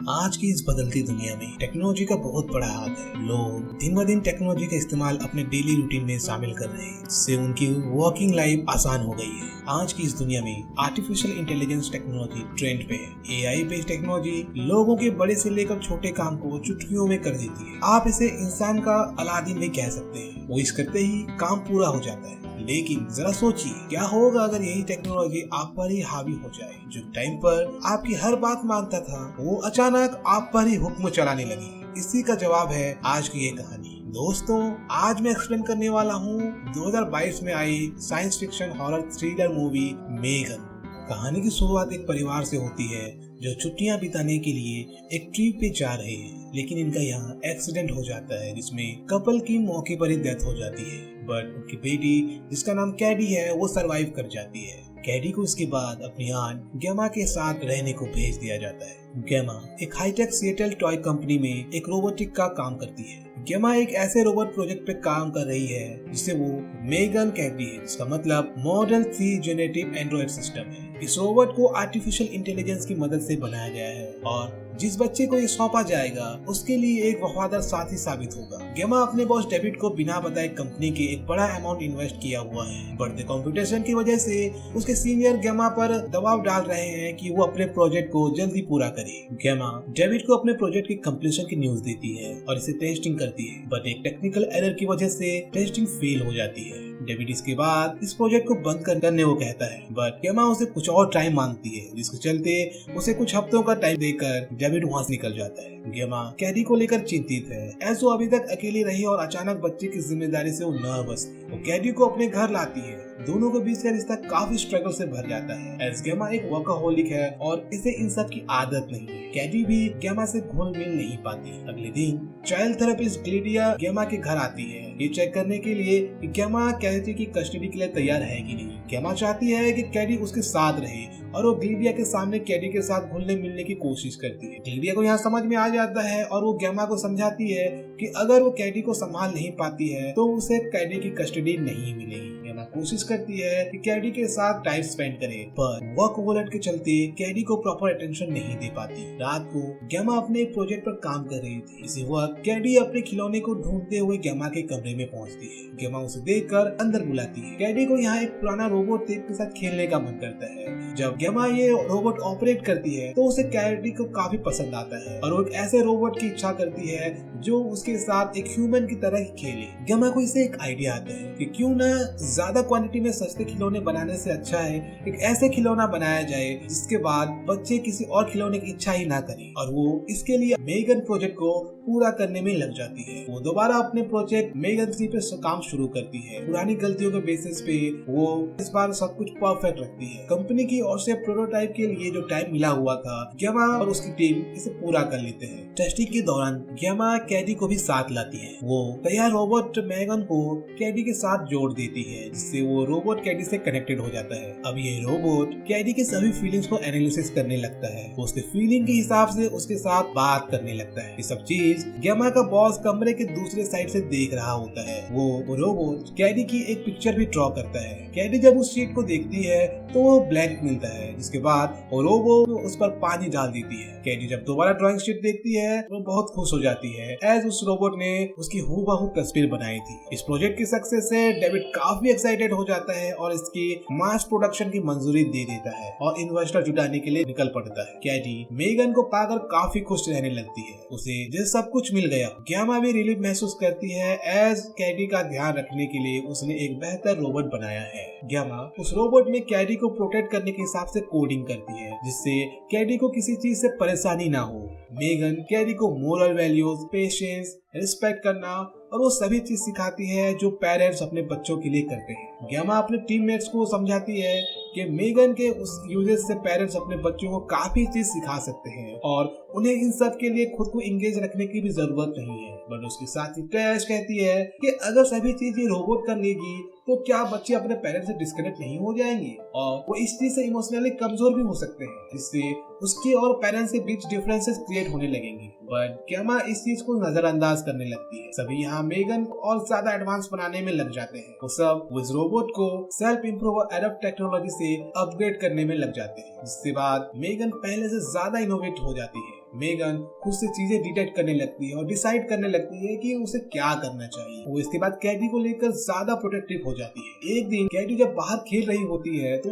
आज की इस बदलती दुनिया में टेक्नोलॉजी का बहुत बड़ा हाथ है। लोग दिन ब दिन टेक्नोलॉजी का इस्तेमाल अपने डेली रूटीन में शामिल कर रहे हैं, जिससे उनकी वर्किंग लाइफ आसान हो गई है। आज की इस दुनिया में आर्टिफिशियल इंटेलिजेंस टेक्नोलॉजी ट्रेंड पे है। एआई बेस्ड टेक्नोलॉजी लोगों के बड़े से लेकर छोटे काम को चुटकियों में कर देती है। आप इसे इंसान का अलादीन भी कह सकते हैं। वो इस करते ही काम पूरा हो जाता है। लेकिन जरा सोचिए, क्या होगा अगर यही टेक्नोलॉजी आप पर ही हावी हो जाए। जो टाइम पर आपकी हर बात मानता था, वो अचानक आप पर ही हुक्म चलाने लगे। इसी का जवाब है आज की ये कहानी। दोस्तों, आज मैं एक्सप्लेन करने वाला हूँ 2022 में आई science fiction horror thriller movie Megan. कहानी की शुरुआत एक परिवार से होती है जो छुट्टियां बिताने के लिए एक ट्रिप पे जा रहे हैं, लेकिन इनका यहाँ एक्सीडेंट हो जाता है जिसमें कपल की मौके पर ही डेथ हो जाती है। बट उनकी बेटी जिसका नाम कैडी है वो सरवाइव कर जाती है। कैडी को इसके बाद अपनी आंट गेमा के साथ रहने को भेज दिया जाता है। गेमा एक हाईटेक सिएटल टॉय कंपनी में एक रोबोटिक का काम करती है। गेमा एक ऐसे रोबोट प्रोजेक्ट पे काम कर रही है जिसे वो मेगन कहती है, जिसका मतलब मॉडल 3 जेनेटिव एंड्रॉइड सिस्टम है। इस रोबोट को आर्टिफिशियल इंटेलिजेंस की मदद से बनाया गया है और जिस बच्चे को ये सौंपा जाएगा उसके लिए एक वफादार साथी साबित होगा। गेमा अपने बॉस डेविड को बिना बताए कंपनी के एक बड़ा अमाउंट इन्वेस्ट किया हुआ है। बढ़ते कंपटीशन की वजह से उसके सीनियर गेमा पर दबाव डाल रहे हैं कि वो अपने प्रोजेक्ट को जल्दी पूरा करे। गेमा डेविड को अपने प्रोजेक्ट की कंप्लीशन की न्यूज देती है और इसे टेस्टिंग करती है, बट एक टेक्निकल एरर की वजह से टेस्टिंग फेल हो जाती है। डेविड इसके बाद इस प्रोजेक्ट को बंद करने को कहता है, बट गेमा उसे कुछ और टाइम मांगती है, जिसके चलते उसे कुछ हफ्तों का टाइम देकर डेविड वहाँ से निकल जाता है। गेमा कैडी को लेकर चिंतित है, ऐसे वो अभी तक अकेली रही और अचानक बच्चे की जिम्मेदारी से वो नर्वस थी। वो कैडी को अपने घर लाती है। दोनों के बीच का रिश्ता काफी स्ट्रगल से भर जाता है। एस गेमा एक वर्कaholic है और इसे इन सब की आदत नहीं है। कैडी भी गेमा से घुल मिल नहीं पाती। अगले दिन चाइल्ड थेरेपिस्ट ग्लिडिया गेमा के घर आती है, ये चेक करने के लिए कि गेमा कैडी की कस्टडी के लिए तैयार है कि नहीं। गेमा चाहती है कि कैडी उसके साथ रहे और वो ग्लिडिया के सामने कैडी के साथ घुलने मिलने की कोशिश करती है। ग्लिडिया को यहाँ समझ में आ जाता है और वो गेमा को समझाती है कि अगर वो कैडी को संभाल नहीं पाती है तो उसे कैडी की कस्टडी नहीं मिलेगी। गेमा कोशिश करती है कि कैडी के साथ टाइम स्पेंड करे, पर वर्कaholic के चलते कैडी को प्रॉपर अटेंशन नहीं दे पाती। रात को गेमा अपने एक प्रोजेक्ट पर काम कर रही थी। इसी वक्त कैडी अपने खिलौने को ढूंढते हुए गेमा के कमरे में पहुंचती है। गेमा उसे देखकर अंदर बुलाती है। कैडी को यहाँ एक पुराना रोबोट टेप के साथ खेलने का मन करता है। जब गेमा ये रोबोट ऑपरेट करती है तो उसे कैडी को काफी पसंद आता है और वो एक ऐसे रोबोट की इच्छा करती है जो उसके साथ एक ह्यूमन की तरह खेले। गेमा को इसे एक आइडिया आता है कि क्यों ना ज्यादा क्वांटिटी में सस्ते खिलौने बनाने से अच्छा है एक ऐसे खिलौना बनाया जाए जिसके बाद बच्चे किसी और खिलौने की इच्छा ही ना करें। और वो इसके लिए मेगन प्रोजेक्ट को पूरा करने में लग जाती है। वो दोबारा अपने प्रोजेक्ट मेगन 3 पे काम शुरू करती है। पुरानी गलतियों के बेसिस पे वो इस बार सब कुछ परफेक्ट रखती है। कंपनी की ओर से प्रोटोटाइप के लिए जो टाइम मिला हुआ था, गेमा और उसकी टीम इसे पूरा कर लेते हैं। टेस्टिंग के दौरान गेमा कैडी को भी साथ लाती है। वो तैयार रोबोट मेगन को कैडी के साथ जोड़ देती है, जिससे वो रोबोट कैडी से कनेक्टेड हो जाता है। अब ये रोबोट कैडी के सभी फीलिंग्स को एनालिसिस करने लगता है। वो उसके फीलिंग के हिसाब से उसके साथ बात करने लगता है। ये सब चीज गेमा का बॉस कमरे के दूसरे साइड से देख रहा होता है। वो रोबोट कैडी की एक पिक्चर भी ड्रॉ करता है। कैडी जब उस शीट को देखती है तो वो ब्लैंक मिलता है, जिसके बाद वो रोबोट उस पर पानी डाल देती है। कैडी जब दोबारा ड्राइंग शीट देखती है वो बहुत खुश हो जाती है, एज उस रोबोट ने उसकी हूबहू तस्वीर बनाई थी। इस प्रोजेक्ट की सक्सेस से डेविड काफी एक्साइटेड हो जाता है और इसकी मास प्रोडक्शन की मंजूरी दे देता है और इन्वेस्टर जुटाने के लिए निकल पड़ता है। कैडी मेगन को पाकर काफी खुश रहने लगती है। उसे जैसे सब कुछ मिल गया। गेमा भी रिलीफ महसूस करती है, एज कैडी का ध्यान रखने के लिए उसने एक बेहतर रोबोट बनाया है। गेमा उस रोबोट में कैडी को प्रोटेक्ट करने के हिसाब से कोडिंग करती है, जिससे कैडी को किसी चीज से परेशानी ना हो। मेगन कैडी को मोरल वैल्यूज, पेशेंस, रिस्पेक्ट करना और वो सभी चीज सिखाती है जो पेरेंट्स अपने बच्चों के लिए करते हैं। गेमा अपने टीममेट्स को समझाती है कि मेगन के उस यूजेस से पेरेंट्स अपने बच्चों को काफी चीज सिखा सकते हैं और उन्हें इन सब के लिए खुद को इंगेज रखने की भी जरूरत नहीं है। बट उसके साथ ही ट्रैश कहती है कि अगर सभी चीजें रोबोट कर लेगी तो क्या बच्चे अपने पेरेंट्स से डिस्कनेक्ट नहीं हो जाएंगे और वो इस चीज से इमोशनली कमजोर भी हो सकते हैं, जिससे उसके और पेरेंट्स के बीच डिफरेंसेस क्रिएट होने लगेंगे। बट गेमा इस चीज को नजरअंदाज करने लगती है। सभी यहाँ मेगन को और ज्यादा एडवांस बनाने में लग जाते हैं। वो सब उस रोबोट को सेल्फ इंप्रूव और एडप्ट टेक्नोलॉजी से अपग्रेड करने में लग जाते हैं, जिसके बाद मेगन पहले से ज्यादा इनोवेट हो जाती है। मेगन खुद से चीजें डिटेक्ट करने लगती है और डिसाइड करने लगती है कि उसे क्या करना चाहिए। वो इसके बाद कैडी को लेकर ज्यादा प्रोटेक्टिव हो जाती है। एक दिन कैडी जब बाहर खेल रही होती है तो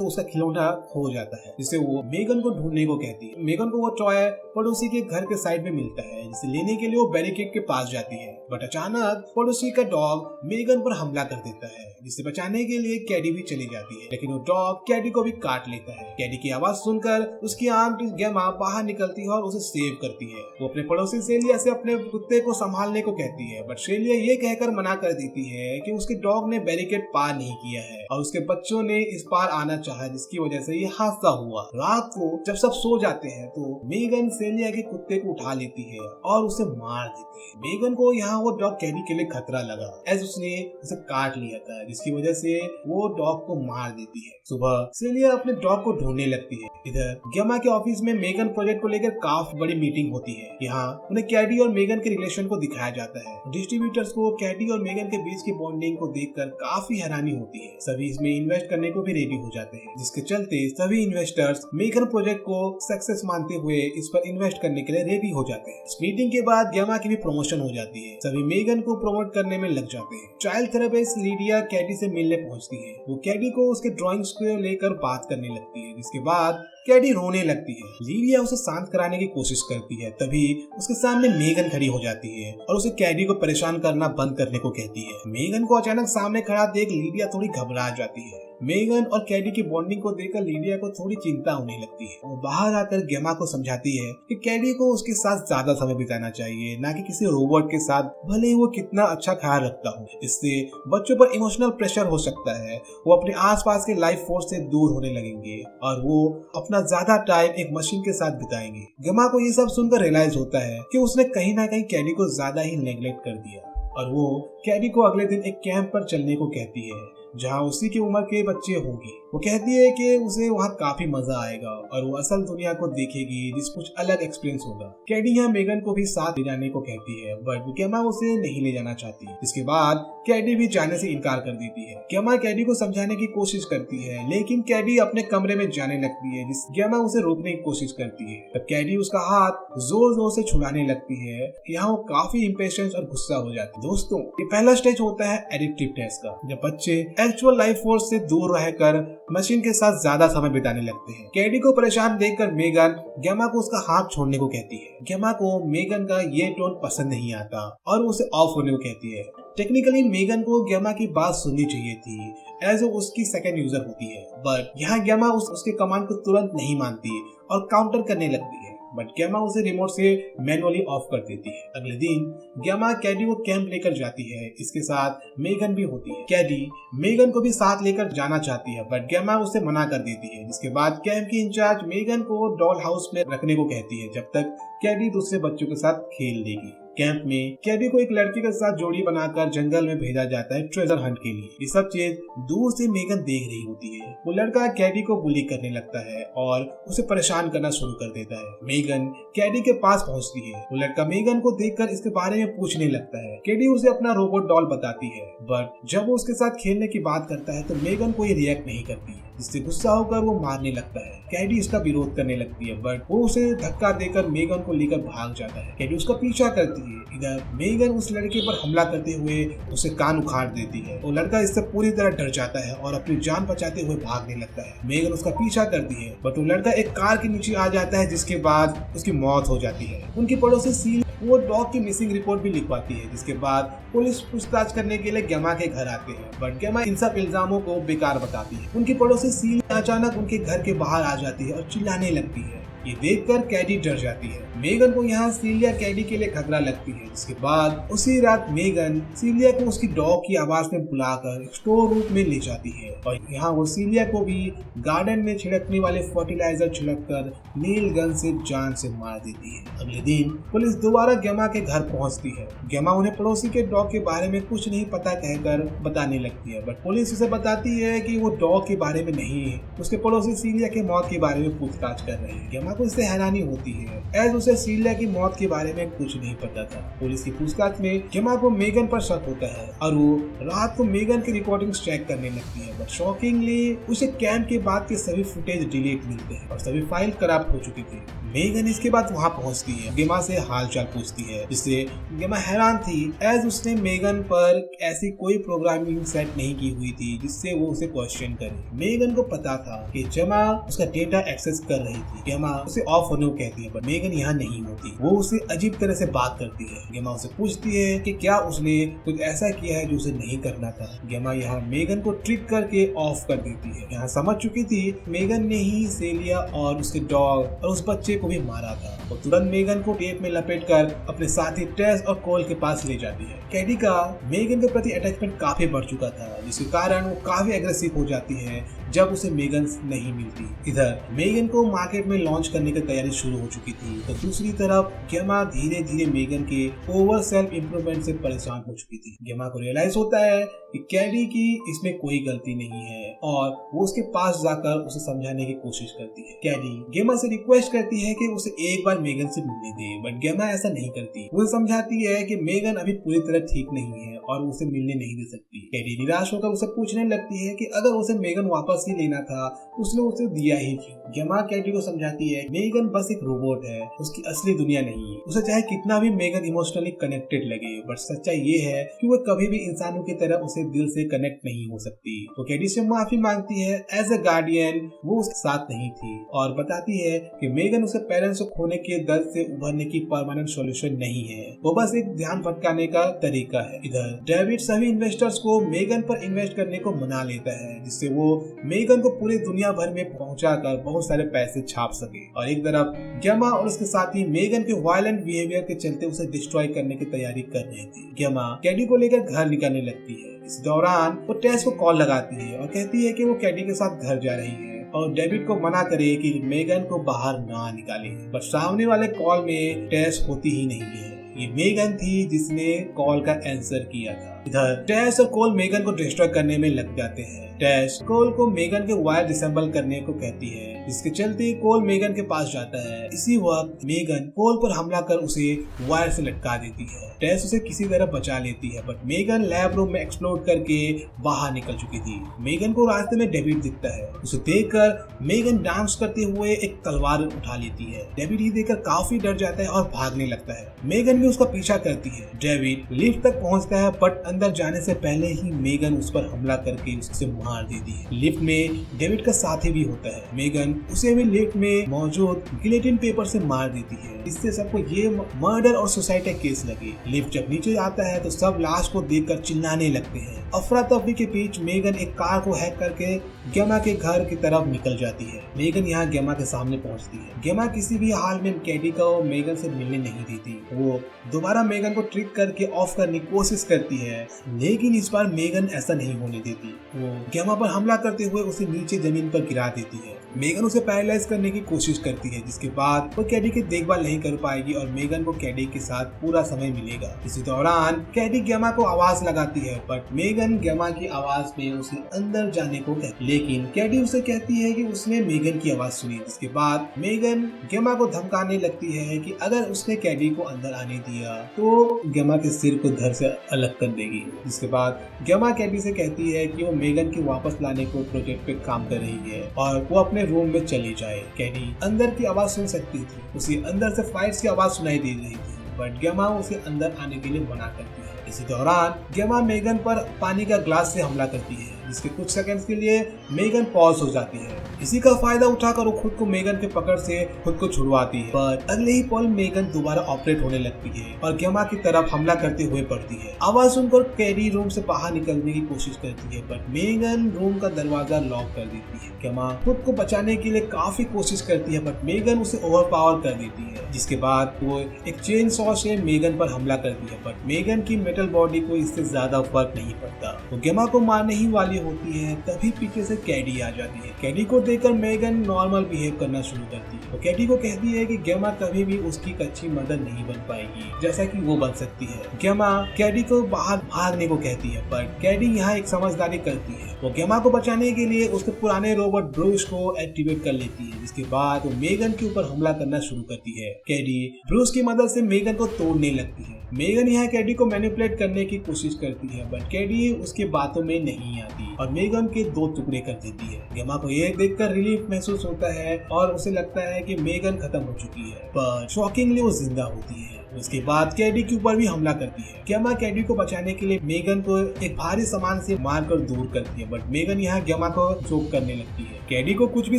उसका खिलौना खो जाता है, जिसे वो मेगन को ढूंढने को कहती है। मेगन को वो टॉय पड़ोसी के घर के साइड में मिलता है, जिसे लेने के लिए वो बैरिकेड के पास जाती है। बट अचानक पड़ोसी का डॉग मेगन पर हमला कर देता है, जिसे बचाने के लिए कैडी भी चली जाती है, लेकिन वो डॉग कैडी को भी काट लेता है। कैडी की आवाज सुनकर उसकी आंट गेमा बाहर निकलती है और उसे सेव करती है। वो अपने पड़ोसी सेलिया से अपने कुत्ते को संभालने को कहती है, बट सेलिया ये कहकर मना कर देती है कि उसके डॉग ने बैरिकेड पार नहीं किया है और उसके बच्चों ने इस पार आना चाहा, जिसकी वजह से ये हादसा हुआ। रात को जब सब सो जाते हैं तो मेगन सेलिया के कुत्ते को उठा लेती है और उसे मार देती है। मेगन को यहाँ वो डॉग कैडी के लिए खतरा लगा, एज उसने उसे काट लिया था, जिसकी वजह से वो डॉग को मार देती है। सुबह सेलिया अपने डॉग को ढूंढने लगती है। इधर गेमा के ऑफिस में मेगन प्रोजेक्ट को लेकर काफी बड़ी मीटिंग होती है। यहाँ उन्हें कैडी और मेगन के रिलेशन को दिखाया जाता है। डिस्ट्रीब्यूटर्स को कैडी और मेगन के बीच की बॉन्डिंग को देखकर काफी हैरानी होती है। सभी इसमें इन्वेस्ट करने को भी रेडी हो जाते हैं, जिसके चलते सभी इन्वेस्टर्स मेगन प्रोजेक्ट को सक्सेस मानते हुए इस पर इन्वेस्ट करने के लिए रेडी हो जाते हैं। इस मीटिंग के बाद गेमा की भी प्रमोशन हो जाती है। सभी मेगन को प्रमोट करने में लग जाते हैं। चाइल्ड थेरेपिस्ट लीडिया कैडी से मिलने पहुंचती है। वो कैडी को उसके ड्राइंग्स को लेकर बात करने लगती है, जिसके बाद कैडी रोने लगती है। लीडिया उसे शांत कराने की कोशिश करती है, तभी उसके सामने मेगन खड़ी हो जाती है और उसे कैडी को परेशान करना बंद करने को कहती है। मेगन को अचानक सामने खड़ा देख लीडिया थोड़ी घबरा जाती है। मेगन और कैडी की बॉन्डिंग को देखकर लीडिया को थोड़ी चिंता होने लगती है। वो बाहर आकर गेमा को समझाती है कि कैडी को उसके साथ ज्यादा समय बिताना चाहिए, ना कि किसी रोबोट के साथ, भले ही वो कितना अच्छा ख्याल रखता हो। इससे बच्चों पर इमोशनल प्रेशर हो सकता है। वो अपने आसपास के लाइफ फोर्स से दूर होने लगेंगे और वो अपना ज्यादा टाइम एक मशीन के साथ बिताएंगे। गेमा को ये सब सुनकर रियलाइज होता है कि उसने कहीं ना कहीं कैडी को ज्यादा ही नेग्लेक्ट कर दिया और वो कैडी को अगले दिन एक कैंप पर चलने को कहती है, जहाँ उसी की उम्र के बच्चे होंगे। वो कहती है कि उसे वहाँ काफी मजा आएगा और वो असल दुनिया को देखेगी, जिस कुछ अलग एक्सपीरियंस होगा। कैडी यहाँ मेगन को भी साथ ले जाने को कहती है, बट गेमा उसे नहीं ले जाना चाहती। इसके बाद कैडी भी जाने से इनकार कर देती है। गेमा कैडी को समझाने की कोशिश करती है, लेकिन कैडी अपने कमरे में जाने लगती है, जिस गेमा उसे रोकने की कोशिश करती है। तब कैडी उसका हाथ जोर जोर से छुड़ाने लगती है। यहाँ वो काफी इम्पेशेंस और गुस्सा हो जाती है। दोस्तों, ये पहला स्टेज होता है एडिक्टिव टेस्ट का, जब बच्चे एक्चुअल लाइफ फोर्स से दूर रहकर मशीन के साथ ज्यादा समय बिताने लगते हैं। कैडी को परेशान देखकर मेगन गेमा को उसका हाथ छोड़ने को कहती है। गेमा को मेगन का ये टोन पसंद नहीं आता और उसे ऑफ होने को कहती है। टेक्निकली मेगन को गेमा की बात सुननी चाहिए थी, एज वो उसकी सेकंड यूजर होती है, बट यहाँ गेमा उसके कमांड को तुरंत नहीं मानती और काउंटर करने लगती है। बट गेमा उसे रिमोट से मैनुअली ऑफ कर देती है। अगले दिन गेमा कैडी को कैंप लेकर जाती है। इसके साथ मेगन भी होती है। कैडी मेगन को भी साथ लेकर जाना चाहती है, बट गेमा उसे मना कर देती है। जिसके बाद कैंप की इंचार्ज मेगन को डॉल हाउस में रखने को कहती है, जब तक कैडी दूसरे बच्चों के साथ खेल देगी। कैंप में कैडी को एक लड़की के साथ जोड़ी बनाकर जंगल में भेजा जाता है ट्रेजर हंट के लिए। ये सब चीज दूर से मेगन देख रही होती है। वो लड़का कैडी को बुली करने लगता है और उसे परेशान करना शुरू कर देता है। मेगन कैडी के पास पहुंचती है। वो लड़का मेगन को देखकर इसके बारे में पूछने लगता है। कैडी उसे अपना रोबोट डॉल बताती है, बट जब वो उसके साथ खेलने की बात करता है तो मेगन कोई रिएक्ट नहीं करती है, जिससे गुस्सा होकर वो मारने लगता है। कैडी इसका विरोध करने लगती है, बट वो उसे धक्का देकर मेगन को लेकर भाग जाता है। कैडी उसका पीछा करती है। इधर मेगन उस लड़के पर हमला करते हुए उसे कान उखाड़ देती है। वो लड़का इससे पूरी तरह डर जाता है और अपनी जान बचाते हुए भागने लगता है। मेगन उसका पीछा करती है, बट वो लड़का एक कार के नीचे आ जाता है, जिसके बाद उसकी मौत हो जाती है। उनकी पड़ोसी सील वो डॉग की मिसिंग रिपोर्ट भी लिखवाती है, जिसके बाद पुलिस पूछताछ करने के लिए गेमा के घर आते हैं, बट गेमा इन सब इल्जामों को बेकार बताती है। उनकी पड़ोसी सील अचानक उनके घर के बाहर आ जाती है और चिल्लाने लगती है। ये देखकर कैडी डर जाती है। मेगन को यहाँ सीलिया कैडी के लिए खतरा लगती है। जिसके बाद उसी रात मेगन सीलिया को उसकी डॉग की आवाज में बुलाकर स्टोर रूम में ले जाती है और यहाँ वो सीलिया को भी गार्डन में छिड़कने वाले फर्टिलाइजर छिड़ककर नील गन से जान से मार देती है। अगले दिन पुलिस दोबारा गेमा के घर पहुंचती है। गेमा उन्हें पड़ोसी के डॉग के बारे में कुछ नहीं पता कहकर बताने लगती है, बट पुलिस उसे बताती है कि वो डॉग के बारे में नहीं है, उसके पड़ोसी सीलिया के मौत के बारे में पूछताछ कर रहे हैं। गेमा को इससे हैरानी होती है एज उसे सीलिया की मौत के बारे में कुछ नहीं पता था। पुलिस की पूछताछ में गेमा को मेगन पर शक होता है और वो रात को मेगन की रिकॉर्डिंग चेक करने लगती है, बट शॉकिंगली उसे कैंप के बाद के सभी फुटेज डिलीट मिलते हैं और सभी फाइल करप्ट हो चुकी थी। मेगन इसके बाद वहाँ पहुँचती है, गेमा से हालचाल पूछती है, जिससे गेमा हैरान थी एज उसने मेगन पर ऐसी कोई प्रोग्रामिंग सेट नहीं की हुई थी जिससे वो उसे क्वेश्चन करे। मेगन को पता था कि गेमा उसका डेटा एक्सेस कर रही थी। गेमा उसे ऑफ होने को कहती है, बट मेगन यहाँ नहीं होती। वो उसे अजीब तरह से बात करती है। गेमा उसे पूछती है कि क्या उसने कुछ ऐसा किया है जो उसे नहीं करना था। गेमा यहाँ मेगन को ट्रिक करके ऑफ कर देती है। यहाँ समझ चुकी थी मेगन ने ही सेलिया और उसके डॉग और उस बच्चे को भी मारा था। वो तुरंत मेगन को टेप में लपेटकर अपने साथी टेस और कोल के पास ले जाती है। कैडी का मेगन के प्रति अटैचमेंट काफी बढ़ चुका था, जिसके कारण वो काफी एग्रेसिव हो जाती है जब उसे मेगन नहीं मिलती। इधर मेगन को मार्केट में लॉन्च करने की तैयारी शुरू हो चुकी थी, तो दूसरी तरफ गेमा धीरे धीरे मेगन के ओवर सेल्फ इम्प्रूवमेंट से परेशान हो चुकी थी। गेमा को रियलाइज होता है कि कैडी की इसमें कोई गलती नहीं है और वो उसके पास जाकर उसे समझाने की कोशिश करती है। कैडी गेमा से रिक्वेस्ट करती है कि उसे एक बार मेगन से मिलने दे, बट गेमा ऐसा नहीं करती। वो समझाती है कि मेगन अभी पूरी तरह ठीक नहीं है और उसे मिलने नहीं दे सकती। कैडी निराश होकर उसे पूछने लगती है कि अगर उसे मेगन वापस ही लेना था उसने उसे दिया ही क्यों। गेमा कैडी को समझाती है मेगन बस एक रोबोट है, उसकी असली दुनिया नहीं है। उसे चाहे कितना भी मेगन इमोशनली कनेक्टेड लगे, बट सच्चाई ये है कि वो कभी भी इंसानों की तरह उसे दिल से कनेक्ट नहीं हो सकती। तो कैडी से माफी मांगती है। एज अ गार्डियन वो उसके साथ नहीं थी और बताती है कि मेगन उसे पेरेंट्स को खोने के दर्द से उभरने की परमानेंट सॉल्यूशन नहीं है, वो बस एक ध्यान भटकाने का तरीका है। इधर डेविड सभी इन्वेस्टर्स को मेगन पर इन्वेस्ट करने को मना लेता है, जिससे वो मेगन को पूरी दुनिया भर में पहुंचाकर बहुत सारे पैसे छाप सके। और एक तरफ गेमा और उसके साथी मेगन के वायलेंट बिहेवियर के चलते उसे डिस्ट्रॉय करने की तैयारी कर रहे थे। गेमा कैडी को लेकर घर निकलने लगती है। इस दौरान वो टेस को कॉल लगाती है और कहती है कि वो कैडी के साथ घर जा रही है और डेविड को मना करे कि मेगन को बाहर ना निकाले, पर सामने वाले कॉल में टेस होती ही नहीं है। ये मेगन थी जिसने कॉल का आंसर किया था। इधर टेस और कोल मेगन को डिस्ट्रॉय करने में लग जाते हैं। टेस कोल को मेगन के वायर डिसेंबल करने को कहती है, जिसके चलते कोल मेगन के पास जाता है। इसी वक्त मेगन कोल पर हमला कर उसे वायर से लटका देती है। टेस उसे किसी तरह बचा लेती है, बट मेगन लैब रूम में एक्सप्लोड करके बाहर निकल चुकी थी। मेगन को रास्ते में डेविड दिखता है। उसे देखकर मेगन डांस करते हुए एक तलवार उठा लेती है। डेविड ये देखकर काफी डर जाता है और भागने लगता है। मेगन भी उसका पीछा करती है। डेविड लिफ्ट तक पहुंचता है, बट अंदर जाने से पहले ही मेगन उस पर हमला करके उसे मार देती है। लिफ्ट में डेविड का साथी भी होता है। मेगन उसे भी लिफ्ट में मौजूद गिलेटिन पेपर से मार देती है। इससे सबको ये मर्डर और सुसाइड का केस लगे। लिफ्ट जब नीचे आता है तो सब लाश को देखकर चिल्लाने लगते हैं। अफरा तफरी के बीच मेगन एक कार को हैक करके गेमा के घर की तरफ निकल जाती है। मेगन यहाँ गेमा के सामने पहुँचती है। गेमा किसी भी हाल में कैडी को मेगन से मिलने नहीं देती। वो दोबारा मेगन को ट्रिक करके ऑफ करने की कोशिश करती है, लेकिन इस बार मेगन ऐसा नहीं होने देती। वो गेमा पर हमला करते हुए उसे नीचे जमीन पर गिरा देती है। मेगन उसे पैरालाइज करने की कोशिश करती है, जिसके बाद वो कैडी की देखभाल नहीं कर पाएगी और मेगन को कैडी के साथ पूरा समय मिलेगा। इसी दौरान कैडी गेमा को आवाज लगाती है, बट मेगन गेमा की आवाज में उसे अंदर जाने को कहती है, लेकिन कैडी उसे कहती है कि उसने मेगन की आवाज सुनी। जिसके बाद मेगन गेमा को धमकाने लगती है कि अगर उसने कैडी को अंदर आने दिया तो गेमा के सिर को धड़ से अलग कर देगी। जिसके बाद गेमा कैडी से कहती है कि वो मेगन की वापस लाने को प्रोजेक्ट पे काम कर रही है और वो अपने रूम में चली जाए। कैडी अंदर की आवाज सुन सकती थी, उसे अंदर से फाइट्स की आवाज सुनाई दे रही थी, बट गेमा उसे अंदर आने के लिए मना करती है। इसी दौरान गेमा मेगन पर पानी का ग्लास से हमला करती है, जिसके कुछ सेकंड्स के लिए मेगन पॉज हो जाती है। इसी का फायदा उठाकर वो खुद को मेगन के पकड़ से खुद को छुड़वाती है, पर अगले ही पल मेगन दोबारा ऑपरेट होने लगती है और गेमा की तरफ हमला करते हुए पड़ती है। आवाज सुनकर कैडी रूम से बाहर निकलने की कोशिश करती है, पर मेगन रूम का दरवाजा लॉक कर देती है। गेमा खुद को बचाने के लिए काफी कोशिश करती है, बट मेगन उसे ओवरपावर कर देती है। जिसके बाद वो एक चेन सॉ से मेगन पर हमला करती है, बट मेगन की मेटल मेटल बॉडी को इससे ज्यादा फर्क नहीं पड़ता। वो गेमा को मारने ही वाली होती है, तभी पीछे से कैडी आ जाती है। कैडी को देखकर मेगन नॉर्मल बिहेव करना शुरू करती है। वो कैडी को कहती है कि गेमा कभी भी उसकी कच्ची मदद नहीं बन पाएगी जैसा कि वो बन सकती है। गेमा कैडी को बाहर भागने को कहती है, पर कैडी यहाँ एक समझदारी करती है। वो गेमा को बचाने के लिए उसके पुराने रोबोट ब्रूस को एक्टिवेट कर लेती है, जिसके बाद वो मेगन के ऊपर हमला करना शुरू करती है। कैडी ब्रूस की मदद से मेगन को तोड़ने लगती है। मेगन यहाँ कैडी को मैनिपुलेट करने की कोशिश करती है, बट कैडी उसकी बातों में नहीं आती और मेगन के 2 टुकड़े कर देती है। गेमा को ये देखकर रिलीफ महसूस होता है और उसे लगता है कि मेगन खत्म हो चुकी है, पर शॉकिंगली वो जिंदा होती है। उसके बाद कैडी के ऊपर भी हमला करती है। गेमा कैडी को बचाने के लिए मेगन को एक भारी सामान से मारकर दूर करती है, बट मेगन यहाँ गेमा को चोक करने लगती है। कैडी को कुछ भी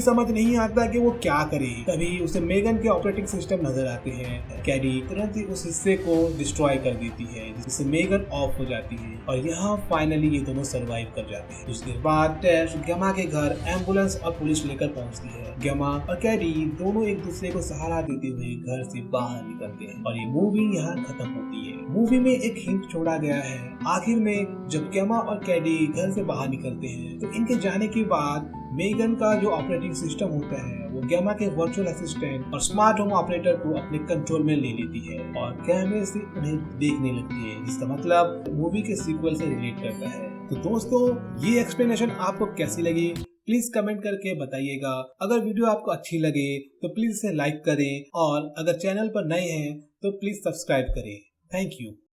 समझ नहीं आता कि वो क्या करे। तभी उसे मेगन के ऑपरेटिंग सिस्टम नजर आते हैं। कैडी तुरंत ही उस हिस्से को डिस्ट्रॉय कर देती है, जिससे मेगन ऑफ हो जाती है और यहाँ फाइनली ये दोनों सर्वाइव कर जाते हैं। कुछ देर बाद टेस गेमा के घर एम्बुलेंस और पुलिस लेकर पहुँचती है। गेमा और कैडी दोनों एक दूसरे को सहारा देते हुए घर से बाहर निकलते हैं और ये मूवी यहाँ खत्म होती है। मूवी में एक हिंट छोड़ा गया है। आखिर में जब गेमा और कैडी घर से बाहर निकलते हैं तो इनके जाने के बाद मेगन का जो ऑपरेटिंग सिस्टम होता है वो गेमा के वर्चुअल असिस्टेंट और स्मार्ट होम ऑपरेटर को अपने कंट्रोल में ले लेती है और कैमरे से उन्हें देखने लगती है, जिसका मतलब मूवी के सीक्वल से रिलेट करता है। तो दोस्तों, ये एक्सप्लेनेशन आपको कैसी लगी प्लीज कमेंट करके बताइएगा। अगर वीडियो आपको अच्छी लगे तो प्लीज इसे लाइक करें और अगर चैनल पर नए हैं तो प्लीज सब्सक्राइब करें। Thank you.